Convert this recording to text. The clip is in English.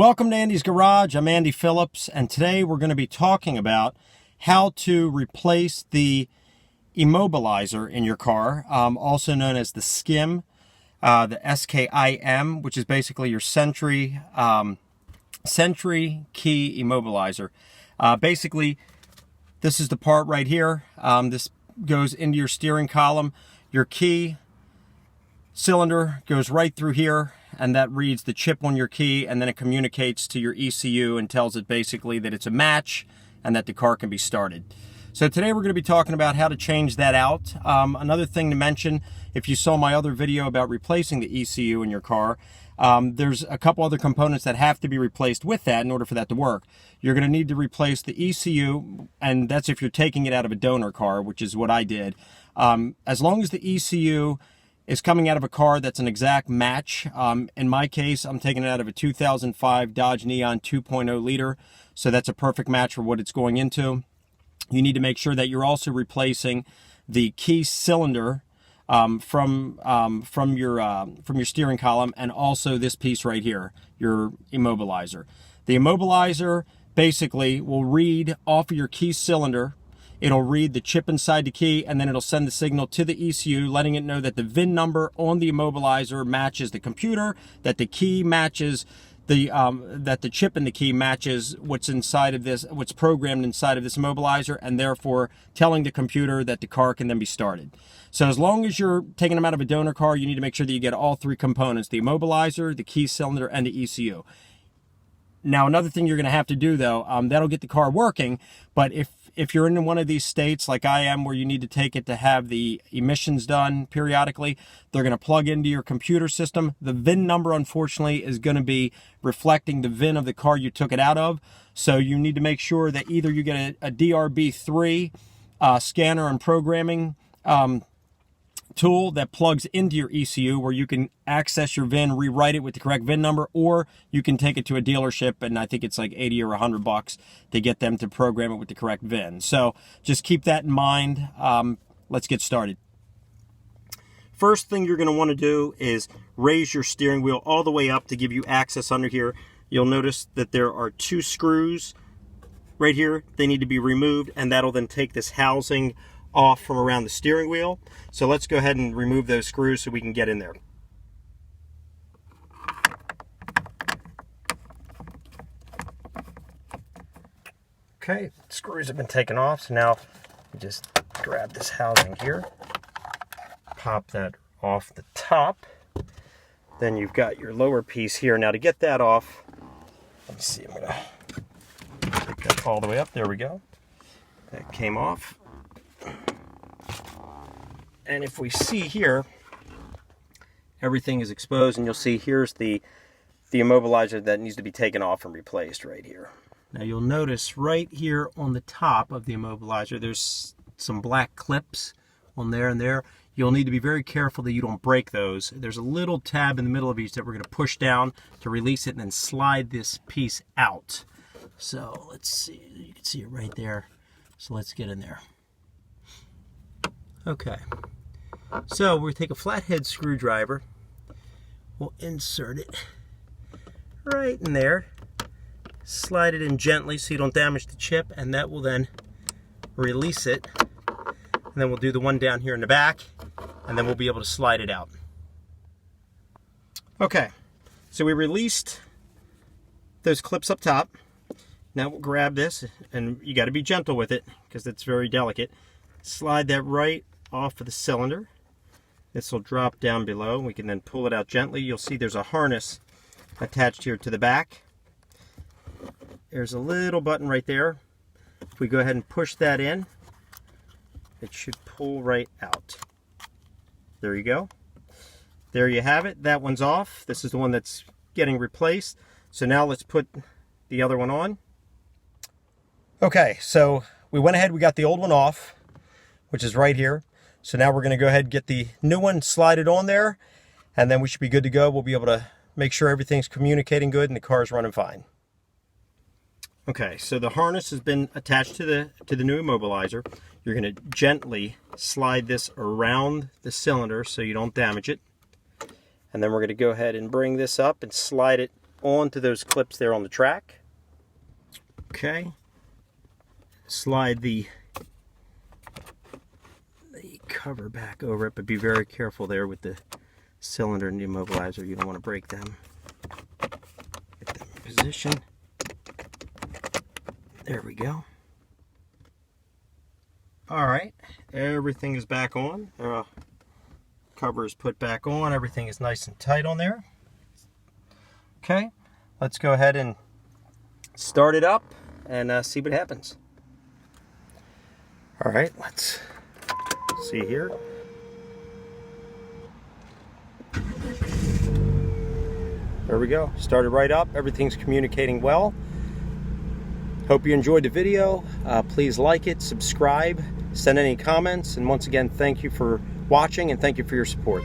Welcome to Andy's Garage. I'm Andy Phillips, and today we're going to be talking about how to replace the immobilizer in your car, also known as the SKIM, the SKIM, which is basically your Sentry Key Immobilizer. Basically, this is the part right here. This goes into your steering column. Your key cylinder goes right through here, and that reads the chip on your key, and then it communicates to your ECU and tells it basically that it's a match and that the car can be started. So today we're going to be talking about how to change that out. Another thing to mention, if you saw my other video about replacing the ECU in your car, there's a couple other components that have to be replaced with that in order for that to work. You're going to need to replace the ECU, and that's if you're taking it out of a donor car, which is what I did. As long as the ECU is coming out of a car that's an exact match. In my case, I'm taking it out of a 2005 Dodge Neon 2.0 liter, so that's a perfect match for what it's going into. You need to make sure that you're also replacing the key cylinder from your steering column, and also this piece right here, your immobilizer. The immobilizer basically will read off of your key cylinder. It'll read the chip inside the key, and then it'll send the signal to the ECU, letting it know that the VIN number on the immobilizer matches the computer, that the key matches that the chip in the key matches what's inside of this, what's programmed inside of this immobilizer, and therefore telling the computer that the car can then be started. So as long as you're taking them out of a donor car, you need to make sure that you get all three components: the immobilizer, the key cylinder, and the ECU. Now, another thing you're going to have to do, though, that'll get the car working, but if you're in one of these states like I am, where you need to take it to have the emissions done periodically, they're going to plug into your computer system. The VIN number, unfortunately, is going to be reflecting the VIN of the car you took it out of. So you need to make sure that either you get a DRB3 scanner and programming tool that plugs into your ECU, where you can access your VIN, rewrite it with the correct VIN number, or you can take it to a dealership, and I think it's like 80 or 100 bucks to get them to program it with the correct VIN. So just keep that in mind. Let's get started. First thing you're going to want to do is raise your steering wheel all the way up to give you access under here. You'll notice that there are two screws right here. They need to be removed, and that'll then take this housing off from around the steering wheel. So let's go ahead and remove those screws so we can get in there. Okay, screws have been taken off, so now just grab this housing here, pop that off the top. Then you've got your lower piece here. Now to get that off, let me see, I'm gonna take that all the way up. There we go. That came off. And if we see here, everything is exposed, and you'll see here's the immobilizer that needs to be taken off and replaced right here. Now you'll notice right here on the top of the immobilizer, there's some black clips on there and there. You'll need to be very careful that you don't break those. There's a little tab in the middle of each that we're going to push down to release it and then slide this piece out. So let's see, you can see it right there. So let's get in there. Okay. So we'll take a flathead screwdriver, we'll insert it right in there, slide it in gently so you don't damage the chip, and that will then release it. And then we'll do the one down here in the back, and then we'll be able to slide it out. Okay, so we released those clips up top. Now we'll grab this, and you got to be gentle with it because it's very delicate. Slide that right off of the cylinder. This will drop down below. We can then pull it out gently. You'll see there's a harness attached here to the back. There's a little button right there. If we go ahead and push that in, it should pull right out. There you go. There you have it. That one's off. This is the one that's getting replaced. So now let's put the other one on. Okay, so we went ahead, we got the old one off, which is right here. So now we're going to go ahead and get the new one, slide it on there, and then we should be good to go. We'll be able to make sure everything's communicating good and the car's running fine. Okay, so the harness has been attached to the new immobilizer. You're going to gently slide this around the cylinder so you don't damage it. And then we're going to go ahead and bring this up and slide it onto those clips there on the track. Okay. Slide the cover back over it, but be very careful there with the cylinder and the immobilizer. You don't want to break them. Get them in position. There we go. Alright, everything is back on. Cover is put back on. Everything is nice and tight on there. Okay, let's go ahead and start it up and see what happens. Alright, let's see here. There we go. Started right up. Everything's communicating well. Hope you enjoyed the video. Please like it, subscribe, send any comments, and once again, thank you for watching and thank you for your support.